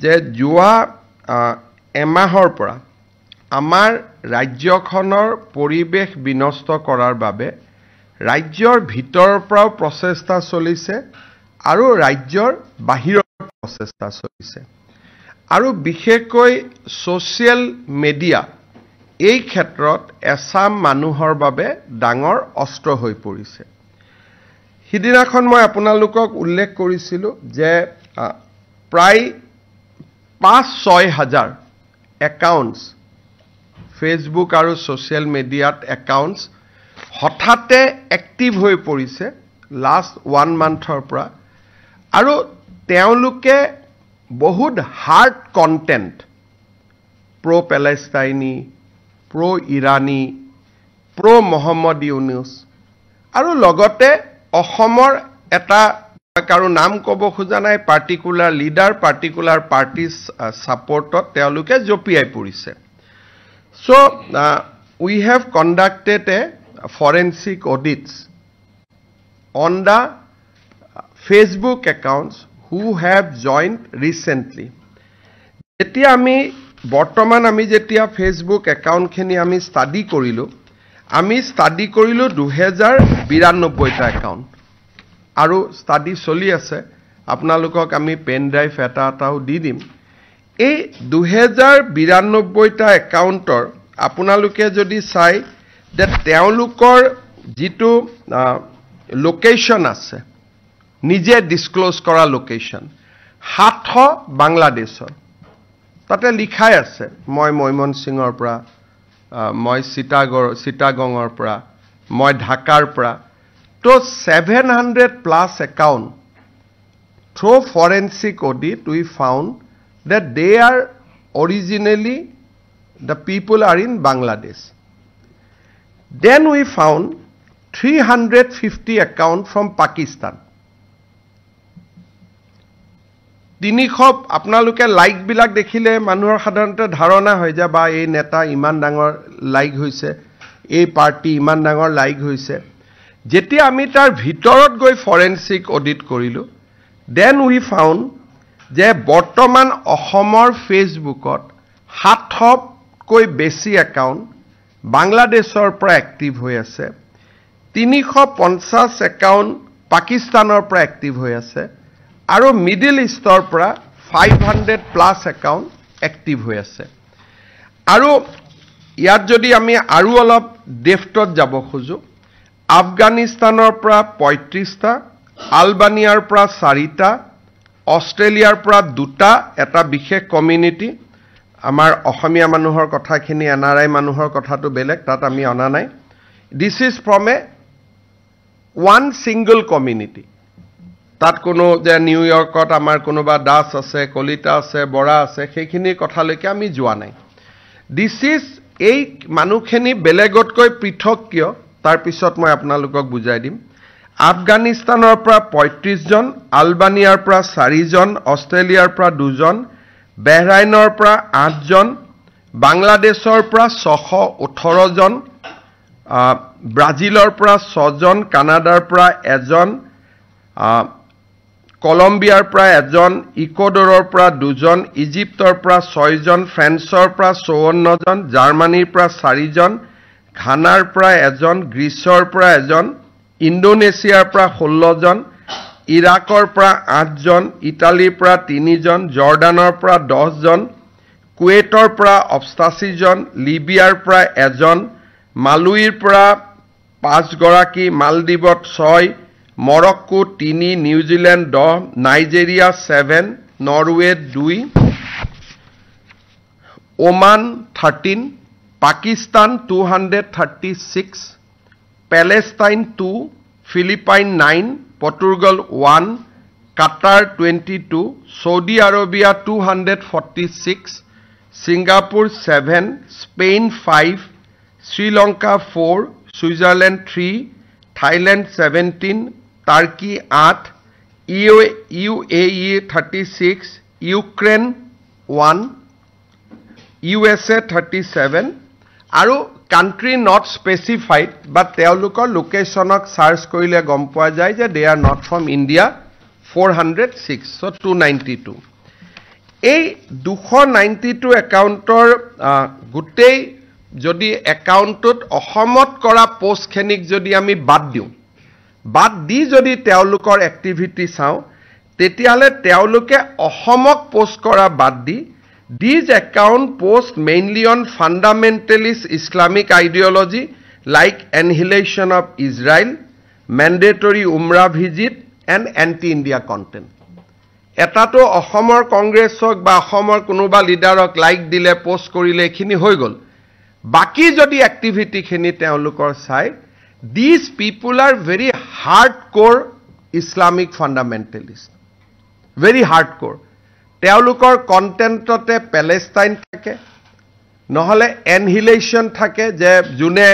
যে যোৱা এমাহৰ পৰা আমাৰ ৰাজ্যখনৰ পৰিৱেশ বিনষ্ট কৰাৰ বাবে ৰাজ্যৰ ভিতৰৰ পৰাও প্ৰচেষ্টা চলিছে আৰু ৰাজ্যৰ বাহিৰৰ প্ৰচেষ্টা চলিছে আৰু বিশেষকৈ সোশ্যাল মিডিয়া এই ক্ষেত্ৰত এছাম মানুহৰ বাবে ডাঙৰ অস্ত্ৰ হৈ পৰিছে সিদিনাখন মই আপোনালোকক উল্লেখ কৰিছিলো যে প্ৰায় 5-6 হাজাৰ একাউণ্টছ ফেসবুক আৰু সোশ্যাল মিডিয়াত একাউণ্টছ হঠাতে এক্টিভ হৈ পৰিছে লাষ্ট 1 মান্থৰ পৰা আৰু তেওঁলোকে বহুত হাৰ্ড কন্টেন্ট প্ৰো প্যালেষ্টাইনি প্ৰো ইৰানী প্ৰো মোহাম্মদ ইউনুস আৰু লগতে অসমৰ এটা কাৰো নাম ক'ব খোজা নাই পাৰ্টিকুলাৰ লিডাৰ পাৰ্টিকুলাৰ পাৰ্টিজ সাপোৰ্টত তেওঁলোকে জপিয়াই পৰিছে so we have conducted a forensic audits on the Facebook accounts who have joined recently যেতিয়া আমি বৰ্তমান আমি যেতিয়া Facebook account খিনি আমি ষ্টাডি কৰিলো 2092 টা account আৰু ষ্টাডি চলি আছে আপোনালোকক আমি পেন ড্ৰাইভ এটাও দি দিম এই 2092 টা একাউণ্টৰ আপোনালোকে যদি চাই যে তেওঁলোকৰ যেটো লোকেশন আছে নিজে ডিসক্লোজ কৰা লোকেশন 700 বাংলাদেশৰ তাতে লিখাই আছে মই ময়মনসিংহৰ পৰা মই চিটাগঙৰ পৰা মই ঢাকাৰ পৰা তো 700 plus account through forensic audit we found that they are originally the people are in Bangladesh then we found 350 account from Pakistan তিনিখপ আপোনালোকে লাইক বিলাক দেখিলে মানুহৰ সাধাৰণতে ধাৰণা হৈ যায় বা এই নেতা ইমান ডাঙৰ লাইক হৈছে এই পাৰ্টি ইমান ডাঙৰ লাইক হৈছে যেতিয়া আমি তাৰ ভিতৰত গৈ ফৰেনসিক অডিট কৰিলো দেন উই ফাউন্ড যে বৰ্তমান অসমৰ ফেসবুকত 700 কৈ বেছি একাউণ্ট বাংলাদেশৰ পৰা এক্টিভ হৈ আছে 350 একাউণ্ট পাকিস্তানৰ পৰা এক্টিভ হৈ আছে আৰু মিডল ইষ্টৰ পৰা 500 প্লাস একাউণ্ট এক্টিভ হৈ আছে আৰু ইয়াত যদি আমি আৰু অলপ ডেফটত যাব খোজো আফগানিস্তানৰ পৰা 35 টা আলবানিয়াৰ পৰা 4 টা অস্ট্ৰেলিয়াৰ পৰা 2 টা এটা বিশেষ কমিউনিটি আমাৰ অসমীয়া মানুহৰ কথাখিনি এনআৰআই মানুহৰ কথাটো বেলেগ তাত আমি অনা নাই this is from A one single community তাত কোনো যে নিউয়ৰ্কত আমাৰ কোনোবা দাস আছে কলিতা আছে বৰা আছে সেইখিনি কথালৈকে আমি যোৱা নাই দিস ইজ এই মানুহখিনি বেলেগতকৈ পৃথক কিয় তাৰ পিছত মই আপোনালোকক বুজাই দিম আফগানিস্তানৰ পৰা 35 জন আলবানিয়াৰ পৰা 4 জন অস্ট্ৰেলিয়াৰ পৰা 2 জন বাহৰাইনৰ পৰা 8 জন বাংলাদেশৰ পৰা 618 জন ব্ৰাজিলৰ পৰা 6 জন কানাডাৰ পৰা 1 জন কলম্বিয়াৰ পৰা 1 জন ইকুৱেডৰৰ পৰা 2 জন ইজিপ্তৰ পৰা 6 জন ফ্ৰান্সৰ পৰা 54 জন জাৰ্মানীৰ পৰা 4 জন ঘানাৰ পৰা 1 জন গ্ৰীচৰ পৰা 1 জন ইণ্ডোনেছিয়াৰ পৰা 16 জন ইৰাকৰ পৰা 8 জন ইটালীৰ পৰা 3 জন জৰ্ডানৰ পৰা 10 জন কুৱেটৰ পৰা 88 জন লিবিয়াৰ পৰা 1 জন মালুইৰ পৰা 5 গৰাকী মালদ্বীপত 6 Morocco 3 New Zealand 10 Nigeria 7 Norway 2 Oman 13 Pakistan 236 Palestine 2 Philippines 9 Portugal 1 Qatar 22 Saudi Arabia 246 Singapore 7 Spain 5 Sri Lanka 4 Switzerland 3 Thailand 17 Turkey 8 UAE 36 Ukraine 1 USA 37 আৰু country not specified but তেওঁলোকৰ লোকেশনক সাৰ্চ কৰিলে গম পোৱা যায় যে they are not from India 406 so 292 এই 292 একাউণ্টৰ গোটেই যদি একাউণ্টত অসমত কৰা পোষ্টখিনিক যদি আমি বাদ দি যদি তেওঁলোকৰ এক্টিভিটি চাওঁ তেতিয়াহ'লে তেওঁলোকে অসমক পোষ্ট কৰা বাদ দি these account post mainly on fundamentalist Islamic ideology like annihilation of Israel, mandatory Umrah visit and anti-India content. এটাতো অসমৰ কংগ্ৰেছক বা অসমৰ কোনোবা লিডাৰক লাইক দিলে পোষ্ট কৰিলে এখিনি হৈ গ'ল বাকি যদি এক্টিভিটি খিনি তেওঁলোকৰ চাই these people are very hardcore Islamic fundamentalist, very hardcore. তেওঁলোকৰ কন্টেন্টতে প্যালেষ্টাইন থাকে নহলে এনহিলেশন থাকে যে জুনে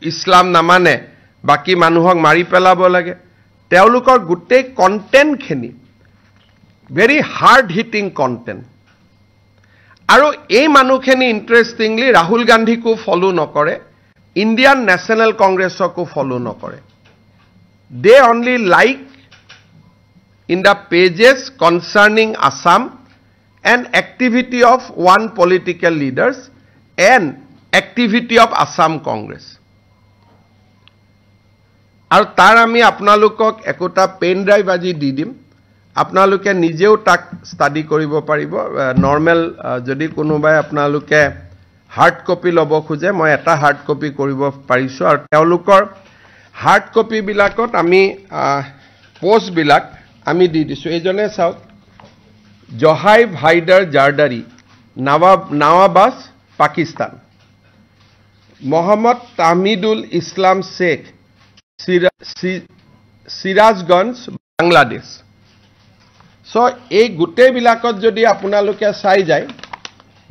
ইছলাম নামানে বাকি মানুহক মাৰি পেলাব লাগে তেওঁলোকৰ গুটেই কন্টেন্ট খিনি very hard hitting content আৰু এই মানুহখিনি ইন্টাৰেস্টিংলি ৰাহুল গান্ধীকো ফলো নকৰে ইন্ডিয়ান ন্যাশনাল কংগ্ৰেছকো ফলো নকৰে they only like in the pages concerning Assam and activity of one political leaders and activity of Assam Congress. আৰু তাৰ আমি আপোনালোকক একোটা পেন ড্ৰাইভ আজি দি দিম আপোনালোকে নিজেও তাক ষ্টাডি কৰিব পাৰিব নৰ্মেল যদি কোনোবাই আপোনালোকে হাৰ্ড কপি ল'ব খোজে মই এটা হাৰ্ড কপি কৰিব পাৰিছো আৰু তেওঁলোকৰ হাৰ্ড কপি বিলাকত আমি পোষ্ট বিলাক আমি দি দিছো এজনে চাওক জহাইব হাইদাৰ জাৰদাৰি নৱাবাস পাকিস্তান মোহাম্মদ তাহমিদুল ইসলাম শেখ সিরাজগঞ্জ বাংলাদেশ সো এই গুটেই বিলাকত যদি আপোনালোকে চাই যায়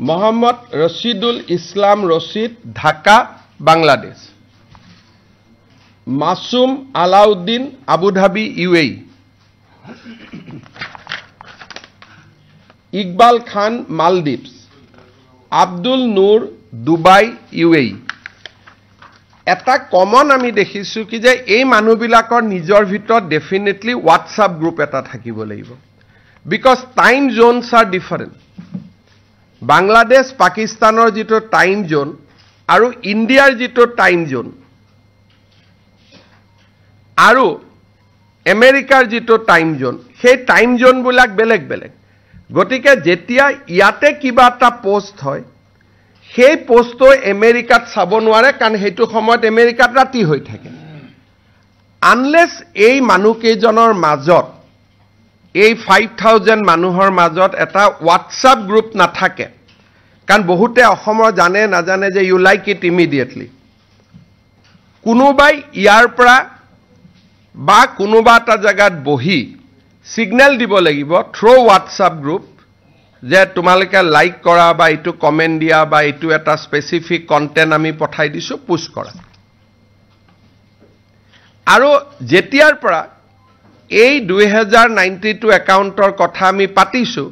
Mohammad Rashidul Islam Rashid Dhaka Bangladesh Masum Alauddin Abu Dhabi UAE Iqbal Khan Maldives Abdul Noor Dubai UAE এটা কমন আমি দেখিছো কি যে এই মানুহবিলাকৰ নিজৰ ভিতৰত ডেফিনেটলি হোৱাটসঅ্যাপ গ্ৰুপ এটা থাকিব লাগিব because time Jones R different Bangladesh পাকিস্তানৰ যেটো টাইম জোন আৰু ইণ্ডিয়াৰ যেটো টাইম জোন আৰু আমেৰিকাৰ যেটো টাইম জোন সেই টাইম জোন বিলাক বেলেগ বেলেগ গতিকে যেতিয়া ইয়াতে কিবা এটা পোষ্ট হয় সেই পোষ্টটো আমেৰিকাত চাব নোৱাৰে কাৰণ হেতু সময়ত আমেৰিকাত ৰাতি হৈ থাকে আনলেস এই মানুহকেইজনৰ মাজত এই 5000 মানুহৰ মাজত এটা হোৱাটসঅ্যাপ গ্ৰুপ নাথাকে কাৰণ বহুতে অসমৰ জানে নাজানে যে ইউ লাইক ইট ইমিডিয়েটলি কোনোবাই ইয়াৰ পৰা বা কোনোবা এটা জায়গাত বহি সিগন্যাল দিব লাগিব থ্ৰু হোৱাটসঅ্যাপ গ্ৰুপ যে তোমালোকে লাইক কৰা বা ইটো কমেন্ট দিয়া বা ইটো এটা স্পেসিফিক কন্টেন্ট আমি পঠাই দিছো পুশ কৰা আৰু যেতিয়াৰ পৰা এই 2092 একাউণ্টৰ কথা আমি পাতিছো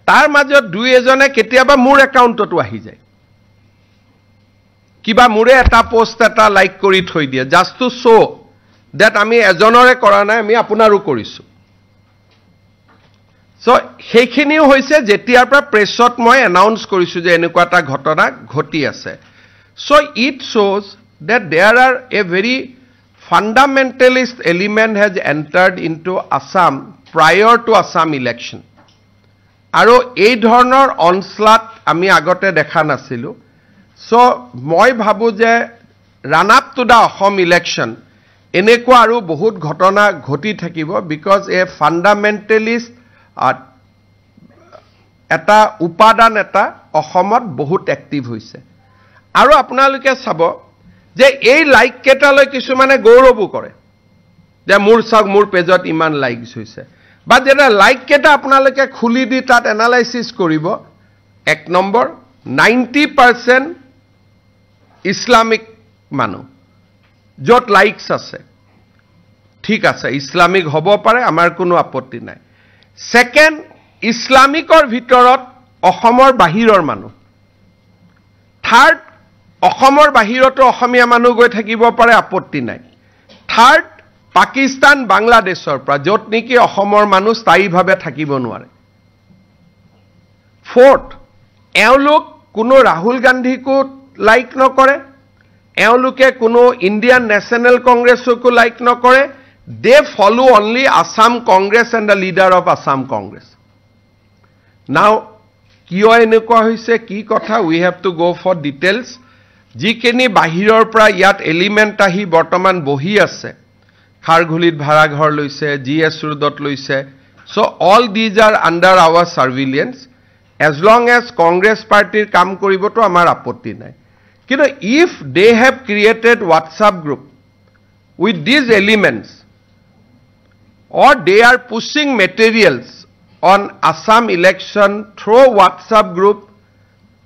তাৰ মাজত দুই এজনে কেতিয়াবা মোৰ একাউণ্টটো আহি যায় কিবা মোৰে এটা পোষ্ট এটা লাইক কৰি থৈ দিয়ে জাস্ট টু শো দ্যাট আমি এজনৰে কৰা নাই আমি আপোনাৰো কৰিছো সো সেইখিনিও হৈছে যেতিয়াৰ পৰা প্ৰেছত মই এনাউন্স কৰিছো যে এনেকুৱা এটা ঘটনা ঘটি আছে so it shows that there are a very fundamentalist element has entered into Assam prior to Assam election আৰু এই ধৰণৰ অনস্লাট আমি আগতে দেখা নাছিলো সো মই ভাবো যে run up to the Assam election এনেকুৱা আৰু বহুত ঘটনা ঘটি থাকিব বিকজ এ ফান্ডামেন্টালিষ্ট এটা উপাদান এটা অসমত বহুত এক্টিভ হৈছে আৰু আপোনালোকে চাব যে এই লাইক কেটালৈ কিছুমানে গৌৰৱো কৰে যে মোৰ চাওক মোৰ পেজত ইমান লাইকস হৈছে বা যেটা লাইক কেটা আপোনালোকে খুলি দি তাত এনালাইসিস কৰিব এক নম্বৰ 90% ইসলামিক মানুহ যত লাইকস আছে ঠিক আছে ইসলামিক হ'ব পাৰে আমাৰ কোনো আপত্তি নাই সেকেন্ড ইসলামিকৰ ভিতৰত অসমৰ বাহিৰৰ মানুহ থাৰ্ড অসমৰ বাহিৰতো অসমীয়া মানুহ গৈ থাকিব পাৰে আপত্তি নাই থাৰ্ড পাকিস্তান বাংলাদেশৰ পৰা যত নেকি অসমৰ মানুহ স্থায়ীভাৱে থাকিব নোৱাৰে Fourth, এওঁলোক কোনো ৰাহুল গান্ধীকো লাইক নকৰে, এওঁলোকে কোনো ইণ্ডিয়ান নেশ্যনেল কংগ্ৰেছকো লাইক নকৰে. They follow only Assam Congress and the leader of Assam Congress. Now, কিয় এনেকুৱা হৈছে কি কথা, we have to go for details. যিখিনি বাহিৰৰ পৰা ইয়াত এলিমেণ্ট আহি বৰ্তমান বহি আছে, খাৰঘুলিত ভাড়াঘৰ লৈছে, GS ৰোডত লৈছে. So all these are under our surveillance. As long as Congress party কাম কৰিবতো আমাৰ আপত্তি নাই. কিন্তু if they have created WhatsApp group with these elements, or they are pushing materials on Assam election through WhatsApp group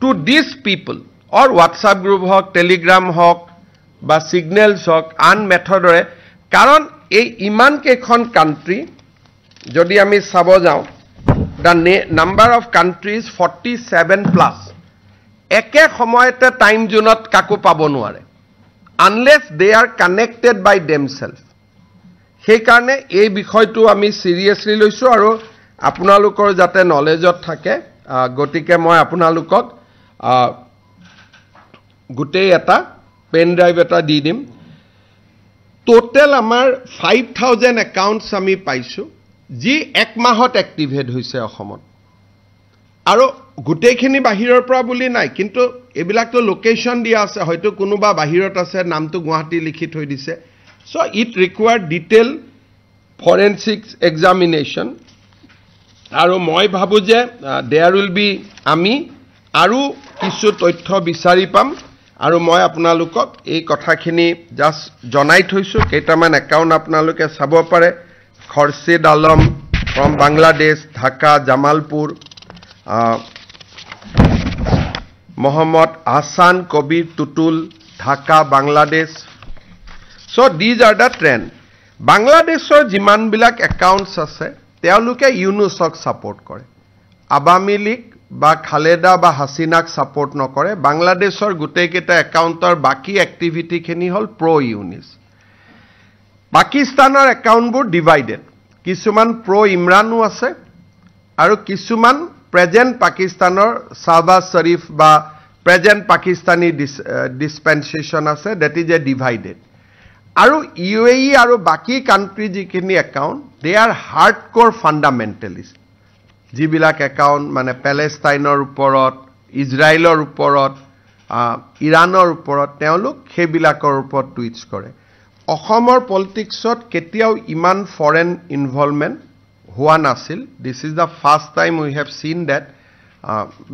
to these people, or WhatsApp group hok, Telegram hok, ba signals hok, an method ore, karon ei iman kekhon country jodi ami sabo jao, the number of countries 47 plus. Eke samoyete time zonot kaku pabo nuare, unless they are connected by themselves. সেইকাৰণে এই বিষয়টো আমি সিৰিয়াসলি লৈছো আৰু আপোনালোকৰ যাতে নলেজত থাকে, গতিকে মই আপোনালোকক গোটেই এটা পেন ড্ৰাইভ এটা দি দিম. টোটেল আমাৰ 5000 একাউণ্টছ আমি পাইছো যি এক মাহত এক্টিভেট হৈছে অসমত, আৰু গোটেইখিনি বাহিৰৰ পৰা বুলি নাই, কিন্তু এইবিলাকতো লোকেশ্যন দিয়া আছে, হয়তো কোনোবা বাহিৰত আছে, নামটো গুৱাহাটী লিখি থৈ দিছে. So it required detailed forensic examination. আৰু মই ভাবো যে there will be আমি আৰু কিছু তথ্য বিচাৰি পাম, আৰু মই আপোনালোকক এই কথাখিনি জাস্ট জনাই থৈছো. কেইটামান একাউণ্ট আপোনালোকে চাব পাৰে. খৰছিদ Alam from Bangladesh, Dhaka, Jamalpur, Mohammad Hassan Kobir Tutul, Dhaka, Bangladesh. So these are the trend. Bangladeshor jiman bilak accounts ase, teoluke Yunusok support kore. Awami League ba Khaleda ba Hasinak support nokore. Bangladeshor gutei keta accountor baki activity khini hol pro Yunus. Pakistanor account bur divided. Kisuman pro Imranu ase, aru kisuman present Pakistanor Shahbaz Sharif ba present Pakistani dispensation ase, that is a divided. Aru UAE aru baki country jikhini account, they are hardcore fundamentalists. Jibilak account mane Palestine uporot, Israelor uporot, Iranor uporot, teoluk hebilakor upor tweets kore. Ohomor politicsot ketiao iman foreign involvement hua nasil. This is the first time we have seen that.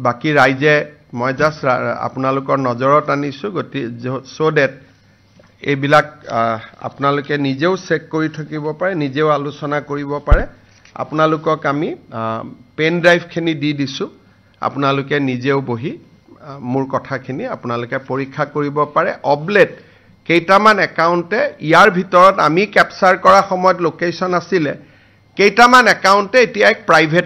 Baki raije moi just apnalokor nojorot anisu goti so that এইবিলাক আপোনালোকে নিজেও check কৰি থাকিব পাৰে, নিজেও আলোচনা কৰিব পাৰে. আপোনালোকক আমি পেন ড্ৰাইভ খিনি দি দিছো, আপোনালোকে নিজেও বহি মোৰ কথাখিনি আপোনালোকে পৰীক্ষা কৰিব পাৰে. অবলেট কেইটামান একাউণ্টে ইয়াৰ ভিতৰত আমি ক্যাপচাৰ কৰা সময়ত লোকেশন আছিল, কেইটামান একাউণ্টে এতিয়া এক প্ৰাইভেট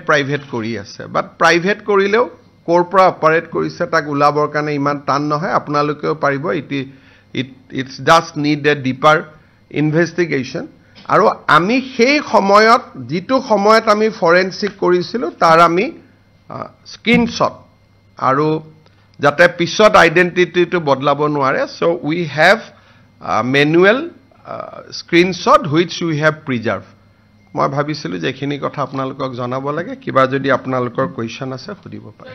কৰি আছে. বাট প্ৰাইভেট কৰিলেও কোৰ পৰা অপাৰেট কৰিছে, তাক উলাবৰ কাৰণে ইমান টান নহয়, আপোনালোকেও পাৰিব. It's just need a deeper investigation. Aru ami সেই সময়ত jitu সময়ত আমি forensic কৰিছিলো তাৰ আমি screenshot aru jate pisot identity to bodlabo নোৱাৰে. So we have manual screenshot which we have preserved. মই ভাবিছিলো যে এইখিনি কথা আপোনালোকক জনাব লাগে. কিবা যদি আপোনালোকৰ কোৱেশ্চন আছে সুধিব পাৰে.